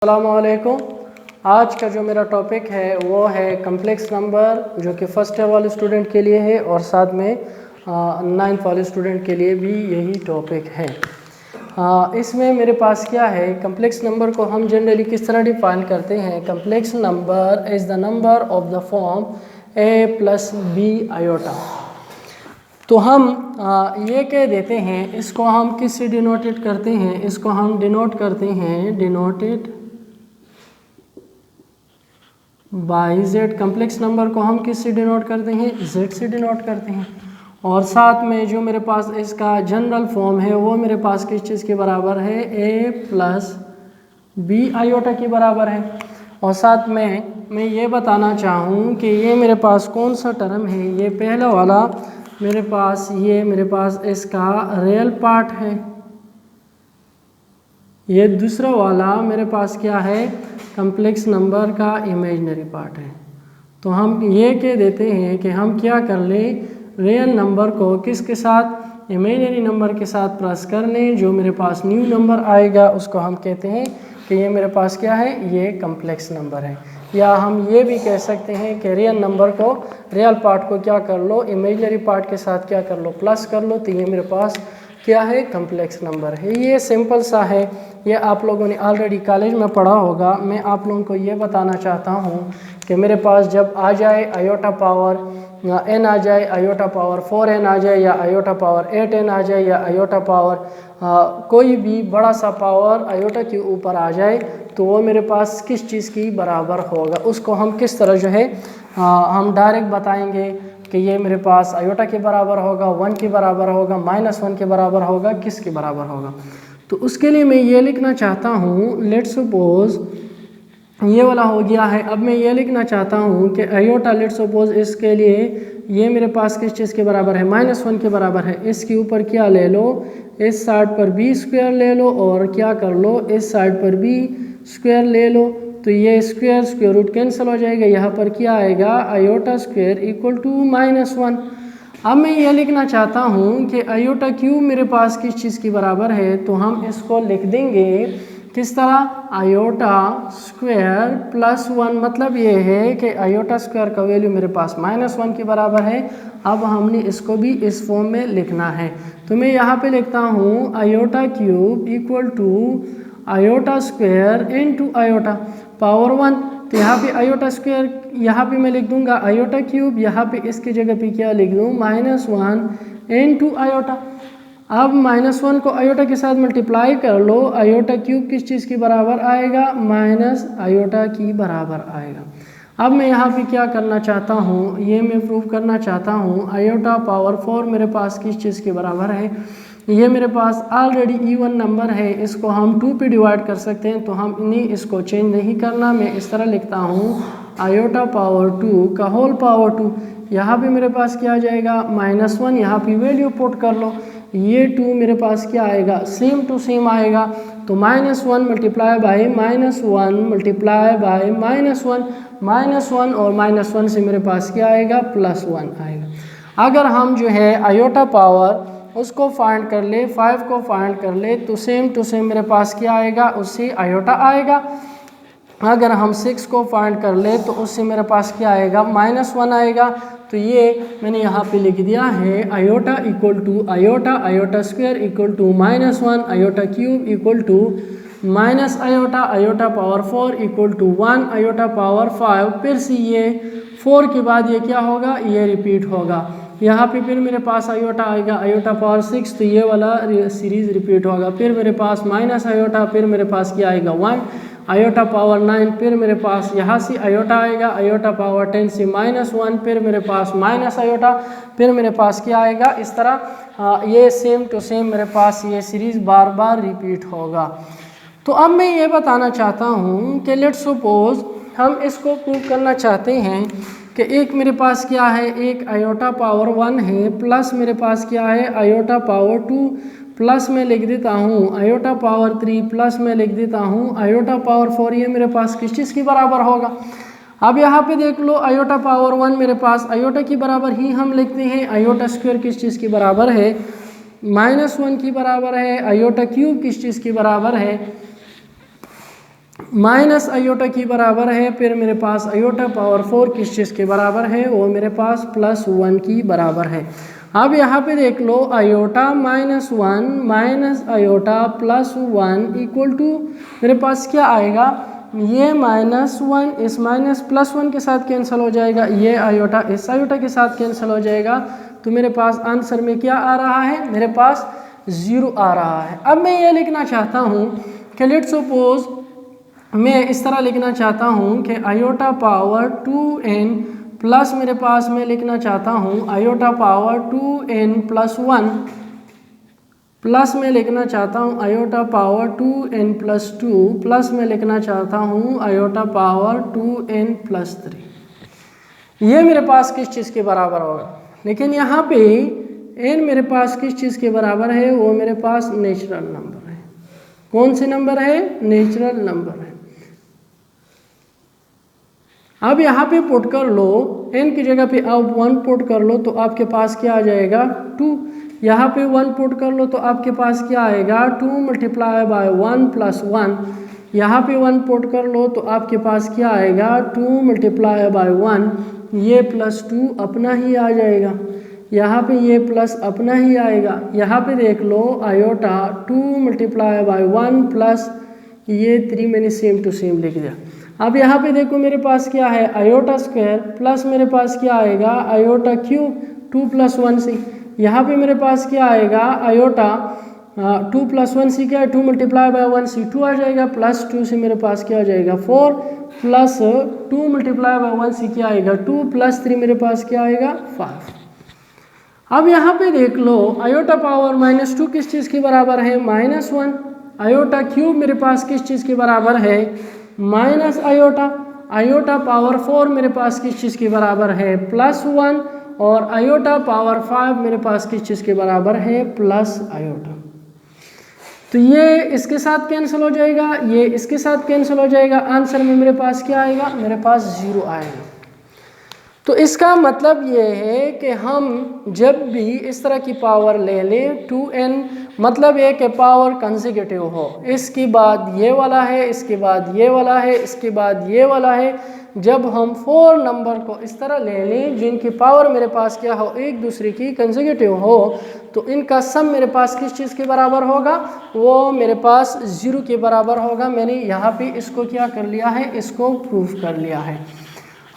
अस्सलामुअलैकुम। आज का जो मेरा टॉपिक है वो है कम्प्लेक्स नंबर, जो कि फर्स्ट ईयर वाले स्टूडेंट के लिए है और साथ में नाइन्थ वाले स्टूडेंट के लिए भी यही टॉपिक है। इसमें मेरे पास क्या है, कम्प्लेक्स नंबर को हम जनरली किस तरह डिफाइन करते हैं। Complex number is the number of the form a plus B iota. तो हम ये कह देते हैं, इसको हम किससे डिनोटेड करते हैं, इसको हम डिनोट करते हैं denoted by z। Complex number को हम किससे डिनोट करते हैं, z से डिनोट करते हैं। और साथ में जो मेरे पास इसका जनरल फॉर्म है वो मेरे पास किस चीज़ के बराबर है, a प्लस बी आयोटा के बराबर है। और साथ में मैं ये बताना चाहूँ कि ये मेरे पास कौन सा टर्म है, ये पहला वाला मेरे पास इसका रियल पार्ट है, ये दूसरा वाला मेरे पास क्या है, कम्प्लेक्स नंबर का इमेजिनरी पार्ट है। तो हम ये कह देते हैं कि हम क्या कर लें, रियल नंबर को किसके साथ, इमेजिनरी नंबर के साथ प्लस कर लें। जो मेरे पास न्यू नंबर आएगा उसको हम कहते हैं कि ये मेरे पास क्या है, ये कम्प्लेक्स नंबर है। या हम ये भी कह सकते हैं कि रियल नंबर को, रियल पार्ट को क्या कर लो, इमेजिनरी पार्ट के साथ क्या कर लो, प्लस कर लो। तो ये मेरे पास क्या है, कम्प्लेक्स नंबर है। ये सिंपल सा है, ये आप लोगों ने ऑलरेडी कॉलेज में पढ़ा होगा। मैं आप लोगों को ये बताना चाहता हूँ कि मेरे पास जब आ जाए आयोटा पावर n आ जाए, आयोटा पावर 4n आ जाए, या आयोटा पावर 8n आ जाए, या आयोटा पावर कोई भी बड़ा सा पावर आयोटा के ऊपर आ जाए, तो वो मेरे पास किस चीज़ की बराबर होगा, उसको हम किस तरह जो है हम डायरेक्ट बताएंगे कि ये मेरे पास आयोटा के बराबर होगा, 1 के बराबर होगा, -1 के बराबर होगा, किस के बराबर होगा। तो उसके लिए मैं ये लिखना चाहता हूँ, लेट्स सपोज ये वाला हो गया है। अब मैं ये लिखना चाहता हूँ कि आयोटा, लेट्स सपोज इसके लिए ये मेरे पास किस चीज़ के बराबर है, -1 के बराबर है। इसके ऊपर क्या ले लो, इस साइड पर b स्क्वायर ले लो, और क्या कर लो, इस साइड पर b स्क्वायर ले लो। तो ये स्क्वायर रूट कैंसिल हो जाएगा, यहाँ पर क्या आएगा, आयोटा स्क्वायर इक्वल टू -1। अब मैं ये लिखना चाहता हूँ कि आयोटा क्यूब मेरे पास किस चीज़ की बराबर है, तो हम इसको लिख देंगे किस तरह, आयोटा स्क्वायर प्लस 1। मतलब ये है कि आयोटा स्क्वायर का वैल्यू मेरे पास -1 के बराबर है। अब हमने इसको भी इस फॉर्म में लिखना है। तो मैं यहाँ पे लिखता हूँ iota cube equal to iota square into iota power 1। तो यहाँ पे आयोटा स्क्वायर, यहाँ पे मैं लिख दूंगा आयोटा क्यूब, यहाँ पे इसकी जगह पे क्या लिख दूँ, -1 इनटू आयोटा। अब -1 को आयोटा के साथ मल्टीप्लाई कर लो, आयोटा क्यूब किस चीज़ की बराबर आएगा, माइनस आयोटा की बराबर आएगा। अब मैं यहाँ पे क्या करना चाहता हूँ, ये मैं प्रूव करना चाहता हूँ, आयोटा पावर 4 मेरे पास किस चीज़ के बराबर है, ये मेरे पास ऑलरेडी इवन नंबर है, इसको हम 2 पे डिवाइड कर सकते हैं। तो हम इन्हीं इसको चेंज नहीं करना, मैं इस तरह लिखता हूँ आयोटा पावर 2 का होल पावर 2। यहाँ पे मेरे पास क्या आ जाएगा, -1, यहाँ पे वैल्यू पुट कर लो, ये 2 मेरे पास क्या आएगा, सेम टू सेम आएगा। तो -1 मल्टीप्लाई बाई -1 मल्टीप्लाई बाई -1 और -1 से मेरे पास क्या आएगा, +1 आएगा। अगर हम जो है आयोटा पावर उसको फाइंड कर ले, 5 को फाइंड कर ले, तो सेम टू सेम मेरे पास क्या आएगा, उससे आयोटा आएगा। अगर हम 6 को फाइंड कर ले तो उससे मेरे पास क्या आएगा, -1 आएगा। तो ये मैंने यहाँ पे लिख दिया है iota equal to iota, iota square equal to -1, iota cube equal to minus iota, iota power 4 equal to 1, iota power 5। फिर से ये 4 के बाद ये क्या होगा, ये रिपीट होगा। यहाँ पे फिर मेरे पास आयोटा आएगा, आयोटा पावर 6, तो ये वाला सीरीज रिपीट होगा। फिर मेरे पास माइनस आयोटा, फिर मेरे पास क्या आएगा, 1, आयोटा पावर 9, फिर मेरे पास यहाँ से आयोटा आएगा, आयोटा पावर 10 से -1, फिर मेरे पास माइनस आयोटा, फिर मेरे पास क्या आएगा, इस तरह ये सेम टू सेम मेरे पास ये सीरीज़ बार बार रिपीट होगा। तो अब मैं ये बताना चाहता हूँ कि लेट्स सपोज हम इसको प्रूव करना चाहते हैं कि एक मेरे पास क्या है, एक आयोटा पावर 1 है, प्लस मेरे पास क्या है, आयोटा पावर 2, प्लस में लिख देता हूँ आयोटा पावर 3, प्लस में लिख देता हूँ आयोटा पावर 4। ये मेरे पास किस चीज़ की बराबर होगा। अब यहाँ पे देख लो, आयोटा पावर 1 मेरे पास आयोटा की बराबर ही हम लिखते हैं, आयोटा स्क्वायर किस चीज़ की बराबर है, -1 की बराबर है, आयोटा क्यूब किस चीज़ की बराबर है, माइनस आयोटा की बराबर है, फिर मेरे पास आयोटा पावर 4 किस चीज़ के बराबर है, वो मेरे पास +1 की बराबर है। अब यहाँ पे देख लो iota -1 minus iota +1 equal to मेरे पास क्या आएगा, ये -1 इस +1 के साथ कैंसिल हो जाएगा, ये आयोटा इस आयोटा के साथ कैंसिल हो जाएगा, तो मेरे पास आंसर में क्या आ रहा है, मेरे पास 0 आ रहा है। अब मैं ये लिखना चाहता हूँ कि लेट्स सपोज मैं इस तरह लिखना चाहता हूँ कि आयोटा पावर 2n प्लस मेरे पास मैं लिखना चाहता हूँ आयोटा पावर 2n + 1 प्लस मैं लिखना चाहता हूँ आयोटा पावर 2n + 2 प्लस मैं लिखना चाहता हूँ आयोटा पावर 2n + 3। ये मेरे पास किस चीज़ के बराबर होगा, लेकिन यहाँ पे n मेरे पास किस चीज़ के बराबर है, वो मेरे पास नेचुरल नंबर है। कौन से नंबर है, नेचुरल नंबर है। अब यहाँ पे पुट कर लो, n की जगह पे आप 1 पुट कर लो तो आपके पास क्या आ जाएगा 2, यहाँ पे 1 पुट कर लो तो आपके पास क्या आएगा 2 × 1 + 1, यहाँ पे 1 पुट कर लो तो आपके पास क्या आएगा 2 × 1, ये +2 अपना ही आ जाएगा, यहाँ पे ये प्लस अपना ही आएगा। यहाँ पे देख लो आयोटा 2 × 1 प्लस ये 3 मैंने सेम टू सेम लिख दिया। अब यहाँ पे देखो मेरे पास क्या है आयोटा स्क्वायर प्लस मेरे पास क्या आएगा आयोटा क्यूब 2 + 1c, यहाँ पे मेरे पास क्या आएगा आयोटा 2 + 1c क्या है 2 × 1c 2 आ जाएगा, +2 से मेरे पास क्या आ जाएगा 4 प्लस 2 × 1c क्या आएगा 2 + 3 मेरे पास क्या आएगा 5। अब यहाँ पे देख लो आयोटा पावर -2 किस चीज़ के बराबर है, -1। आयोटा क्यूब मेरे पास किस चीज़ के बराबर है, माइनस आयोटा। आयोटा पावर 4 मेरे पास किस चीज़ के बराबर है, +1। और आयोटा पावर 5 मेरे पास किस चीज़ के बराबर है, प्लस आयोटा। तो ये इसके साथ कैंसिल हो जाएगा, ये इसके साथ कैंसिल हो जाएगा, आंसर में मेरे पास क्या आएगा, मेरे पास 0 आएगा। तो इसका मतलब ये है कि हम जब भी इस तरह की पावर ले लें 2n, मतलब ये कि पावर कंसेक्यूटिव हो, इसके बाद ये वाला है, इसके बाद ये वाला है, इसके बाद ये वाला है, जब हम 4 नंबर को इस तरह ले लें जिनकी पावर मेरे पास क्या हो, एक दूसरे की कंसेक्यूटिव हो, तो इनका सम मेरे पास किस चीज़ के बराबर होगा, वो मेरे पास 0 के बराबर होगा। मैंने यहाँ पे इसको क्या कर लिया है, इसको प्रूफ कर लिया है।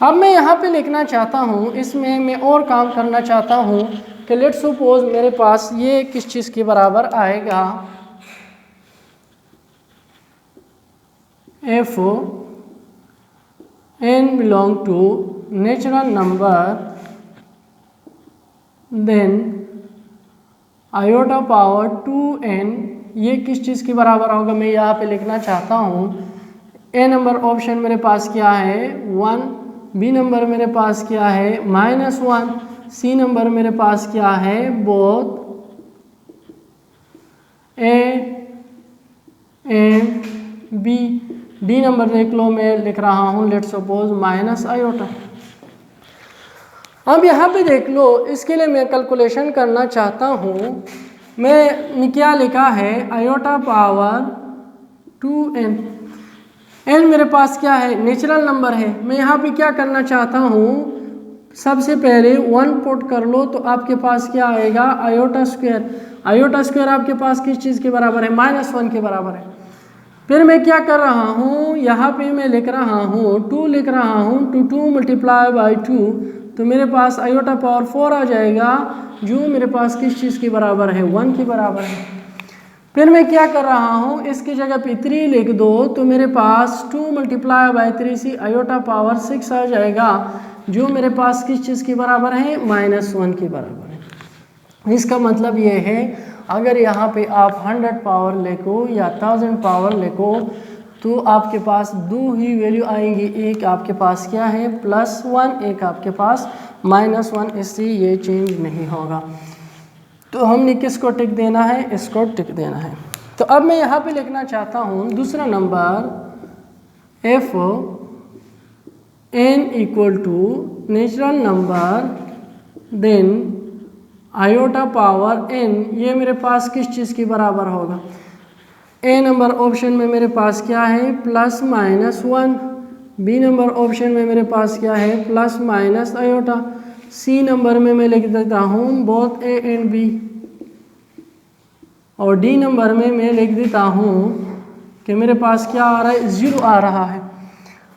अब मैं यहाँ पे लिखना चाहता हूँ, इसमें मैं और काम करना चाहता हूँ कि लेट्स सपोज मेरे पास ये किस चीज़ के बराबर आएगा, f n belong to natural number, then iota power 2n ये किस चीज़ के बराबर होगा, मैं यहाँ पे लिखना चाहता हूँ ए नंबर ऑप्शन मेरे पास क्या है 1, बी नंबर मेरे पास क्या है -1, सी नंबर मेरे पास क्या है both A and B, the number देख लो मैं लिख रहा हूँ लेट्स सपोज माइनस आयोटा। अब यहाँ पे देख लो, इसके लिए मैं कैलकुलेशन करना चाहता हूँ, मैं क्या लिखा है आयोटा पावर 2n, n मेरे पास क्या है नेचुरल नंबर है। मैं यहाँ पे क्या करना चाहता हूँ, सबसे पहले 1 पुट कर लो तो आपके पास क्या आएगा आयोटा स्क्वायर। आयोटा स्क्वायर आपके पास किस चीज़ के बराबर है, -1 के बराबर है। फिर मैं क्या कर रहा हूँ, यहाँ पे मैं लिख रहा हूँ 2 लिख रहा हूँ, 2 × 2 तो मेरे पास आयोटा पावर 4 आ जाएगा, जो मेरे पास किस चीज़ के बराबर है 1 के बराबर है। फिर मैं क्या कर रहा हूँ, इसकी जगह पे 3 लिख दो तो मेरे पास 2 × 3 से आयोटा पावर 6 आ जाएगा, जो मेरे पास किस चीज़ के बराबर है -1 के बराबर है। इसका मतलब ये है अगर यहाँ पे आप 100 पावर लिखो या 1000 पावर लिखो तो आपके पास 2 ही वैल्यू आएंगी, एक आपके पास क्या है +1, एक आपके पास -1, इससे ये चेंज नहीं होगा। तो हमने किसको टिक देना है, इसको टिक देना है। तो अब मैं यहाँ पे लिखना चाहता हूँ दूसरा number f n = natural number then iota power n, ये मेरे पास किस चीज़ के बराबर होगा, ए नंबर ऑप्शन में मेरे पास क्या है +-1। बी नंबर ऑप्शन में मेरे पास क्या है +- आयोटा। सी नंबर में मैं लिख देता हूँ बोथ ए एंड बी। और डी नंबर में मैं लिख देता हूँ कि मेरे पास क्या आ रहा है 0 आ रहा है।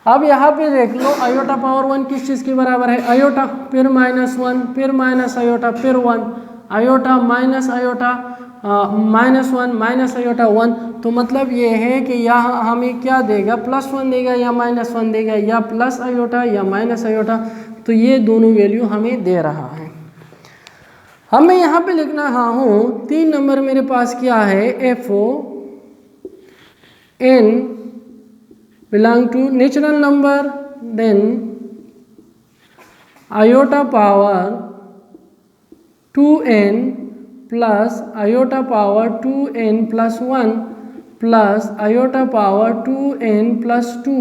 अब यहाँ पे देख लो आयोटा पावर 1 किस चीज़ के बराबर है आयोटा, फिर -1, फिर माइनस आयोटा, फिर 1, iota minus iota -1 minus iota 1। तो मतलब ये है कि यहाँ हमें क्या देगा +1 देगा या -1 देगा या प्लस आयोटा या माइनस आयोटा। तो ये दोनों वैल्यू हमें दे रहा है। अब मैं यहाँ पे लिखना हूँ 3 नंबर मेरे पास क्या है FON belong to natural number, then iota power 2n plus iota power 2n plus 1 plus iota power 2n plus 2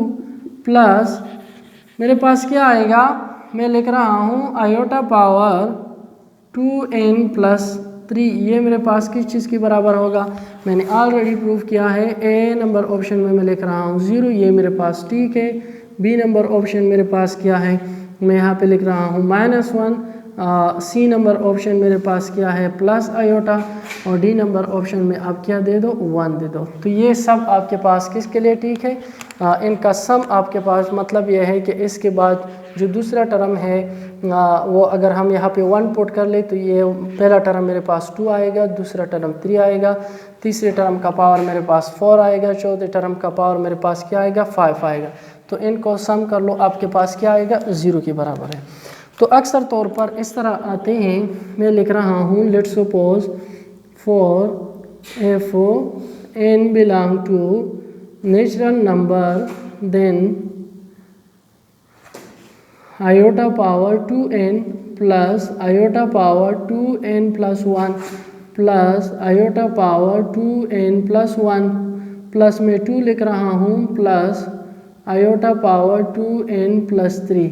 plus मेरे पास क्या आएगा, मैं लिख रहा हूँ आयोटा पावर 2n plus 3। ये मेरे पास किस चीज़ के बराबर होगा, मैंने ऑलरेडी प्रूव किया है। ए नंबर ऑप्शन में मैं लिख रहा हूँ 0, ये मेरे पास ठीक है। बी नंबर ऑप्शन मेरे पास क्या है, मैं यहाँ पे लिख रहा हूँ -1। सी नंबर ऑप्शन मेरे पास क्या है प्लस आयोटा। और डी नंबर ऑप्शन में आप क्या दे दो 1 दे दो। तो ये सब आपके पास किसके लिए ठीक है, इनका सम आपके पास मतलब यह है कि इसके बाद जो दूसरा टर्म है वो अगर हम यहाँ पे 1 पुट कर ले तो ये पहला टर्म मेरे पास 2 आएगा, दूसरा टर्म 3 आएगा, तीसरे टर्म का पावर मेरे पास 4 आएगा, चौथे टर्म का पावर मेरे पास क्या आएगा 5 आएगा। तो इनको सम कर लो, आपके पास क्या आएगा 0 के बराबर है। तो अक्सर तौर पर इस तरह आते हैं। मैं लिख रहा हूँ let's suppose for FON belong to natural number, then iota power 2n plus iota power 2n plus 1 plus iota power 2n plus 1 plus में 2 लिख रहा हूँ plus iota power 2n plus 3।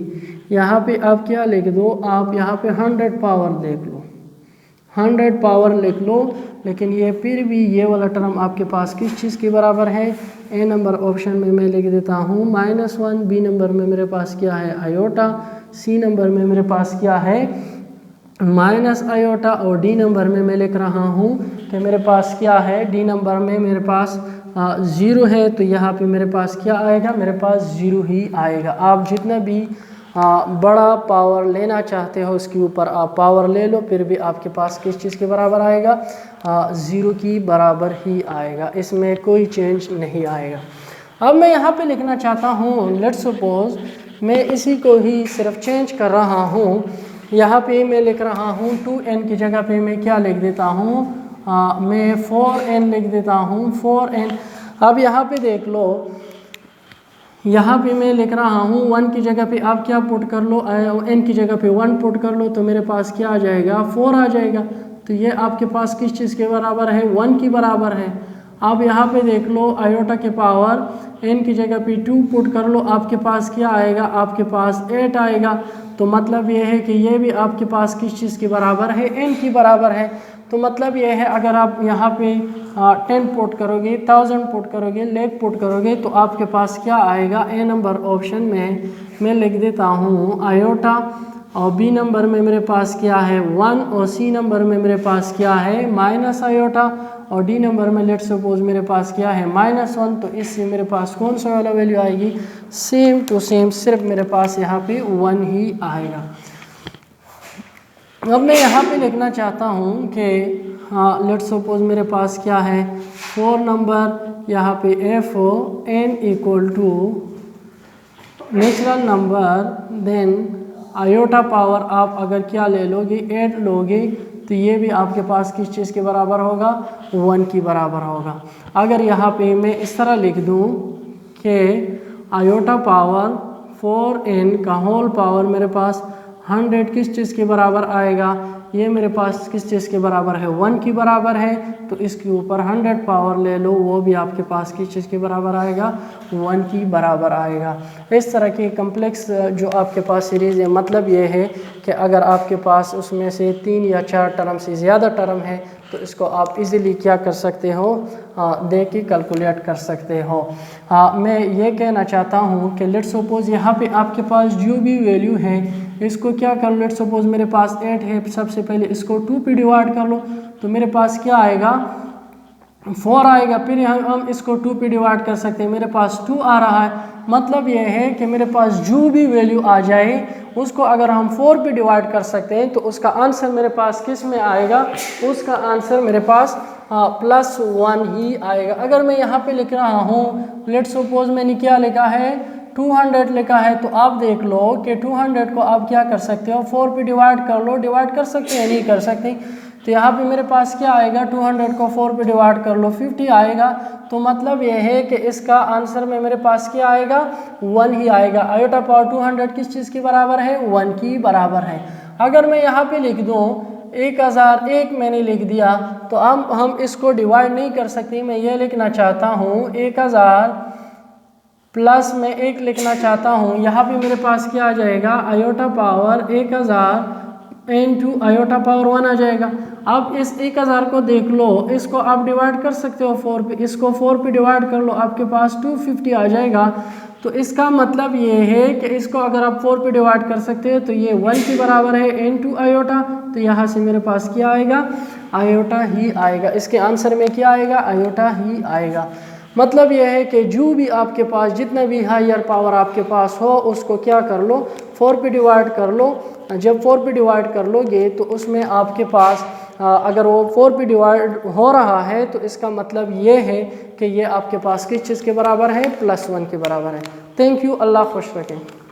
यहाँ पे आप क्या लिख दो, आप यहाँ पे 100 पावर देख लो, 100 पावर लिख लो। लेकिन ये फिर भी ये वाला टर्म आपके पास किस चीज़ के बराबर है, ए नंबर ऑप्शन में मैं लिख देता हूँ -1। बी नंबर में मेरे पास क्या है आयोटा। सी नंबर में मेरे पास क्या है माइनस आयोटा। और डी नंबर में मैं लिख रहा हूँ कि मेरे पास क्या है, डी नंबर में मेरे पास 0 है। तो यहाँ पे मेरे पास क्या आएगा, मेरे पास 0 ही आएगा। आप जितना भी बड़ा पावर लेना चाहते हो उसके ऊपर आप पावर ले लो, फिर भी आपके पास किस चीज़ के बराबर आएगा 0 की बराबर ही आएगा, इसमें कोई चेंज नहीं आएगा। अब मैं यहाँ पे लिखना चाहता हूँ लेट्स सपोज मैं इसी को ही सिर्फ चेंज कर रहा हूँ। यहाँ पे मैं लिख रहा हूँ 2n की जगह पे मैं क्या लिख देता हूँ, मैं 4n लिख देता हूँ 4n। अब यहाँ पे देख लो, यहाँ पे मैं लिख रहा हूँ 1 की जगह पे आप क्या पुट कर लो, n की जगह पे 1 पुट कर लो, तो मेरे पास क्या आ जाएगा 4 आ जाएगा। तो ये आपके पास किस चीज़ के बराबर है 1 की बराबर है। आप यहाँ पे देख लो आयोटा के पावर n की जगह पे 2 पुट कर लो, आपके पास क्या आएगा, आपके पास 8 आएगा। तो मतलब ये है कि ये भी आपके पास किस चीज़ के बराबर है n की बराबर है। तो मतलब ये है अगर आप यहाँ पे 10 पुट करोगे, 1000 पुट करोगे, लाख पुट करोगे, तो आपके पास क्या आएगा, ए नंबर ऑप्शन में मैं लिख देता हूँ आयोटा। और बी नंबर में मेरे पास क्या है 1 और सी नंबर में मेरे पास क्या है माइनस आयोटा और डी नंबर में लेट्स सपोज मेरे पास क्या है -1। तो इससे मेरे पास कौन सा वाला वैल्यू आएगी, सेम टू सेम, सिर्फ मेरे पास यहाँ पे 1 ही आएगा। अब मैं यहाँ पे लिखना चाहता हूँ कि लेट्स सपोज मेरे पास क्या है 4 नंबर, यहाँ पे FON equal to natural number, then iota power आप अगर क्या ले लोगे 8 लोगे, तो ये भी आपके पास किस चीज़ के बराबर होगा 1 की बराबर होगा। अगर यहाँ पे मैं इस तरह लिख दूँ कि आयोटा पावर 4n का होल पावर मेरे पास 100 किस चीज़ के बराबर आएगा, ये मेरे पास किस चीज़ के बराबर है 1 की बराबर है। तो इसके ऊपर 100 पावर ले लो, वो भी आपके पास किस चीज़ के बराबर आएगा 1 की बराबर आएगा। इस तरह की कम्प्लेक्स जो आपके पास सीरीज़ है, मतलब ये है कि अगर आपके पास उसमें से 3 या 4 टर्म से ज़्यादा टर्म है तो इसको आप इजीली क्या कर सकते हो, दे के कैलकुलेट कर सकते हो। मैं ये कहना चाहता हूँ कि लेट्स सपोज यहाँ पे आपके पास जो भी वैल्यू है इसको क्या कर लो, लेट्स सपोज मेरे पास 8 है, सबसे पहले इसको 2 पे डिवाइड कर लो तो मेरे पास क्या आएगा, 4 आएगा। फिर हम इसको 2 पे डिवाइड कर सकते हैं, मेरे पास 2 आ रहा है। मतलब यह है कि मेरे पास जो भी वैल्यू आ जाए उसको अगर हम 4 पे डिवाइड कर सकते हैं तो उसका आंसर मेरे पास किस में आएगा, उसका आंसर मेरे पास +1 ही आएगा। अगर मैं यहाँ पे लिख रहा हूँ, लेट्स सपोज मैंने क्या लिखा है, 200 लिखा है, तो आप देख लो कि 200 को आप क्या कर सकते हो, 4 पे डिवाइड कर लो। डिवाइड कर सकते हैं, नहीं कर सकते, तो यहाँ पे मेरे पास क्या आएगा, 200 को 4 पे डिवाइड कर लो 50 आएगा। तो मतलब यह है कि इसका आंसर में मेरे पास क्या आएगा, 1 ही आएगा। आयोटा पावर 200 किस चीज़ के बराबर है, 1 की बराबर है। अगर मैं यहाँ पे लिख दूँ 1001 मैंने लिख दिया तो हम इसको डिवाइड नहीं कर सकते। मैं ये लिखना चाहता हूँ 1000 प्लस में 1 लिखना चाहता हूँ, यहाँ पे मेरे पास क्या आ जाएगा, iota power 1000 into iota power 1 आ जाएगा। अब इस 1000 को देख लो, इसको आप डिवाइड कर सकते हो 4 पे, इसको 4 पे डिवाइड कर लो, आपके पास 250 आ जाएगा। तो इसका मतलब ये है कि इसको अगर आप 4 पे डिवाइड कर सकते हो तो ये 1 के बराबर है इंटू आयोटा, तो यहाँ से मेरे पास क्या आएगा, आयोटा ही आएगा। इसके आंसर में क्या आएगा, आयोटा ही आएगा। मतलब यह है कि जो भी आपके पास जितना भी हायर पावर आपके पास हो उसको क्या कर लो, 4 पे डिवाइड कर लो। जब 4 पे डिवाइड कर लोगे तो उसमें आपके पास अगर वो 4 पे डिवाइड हो रहा है तो इसका मतलब ये है कि ये आपके पास किस चीज़ के बराबर है, +1 के बराबर है। थैंक यू, अल्लाह खुश रखें।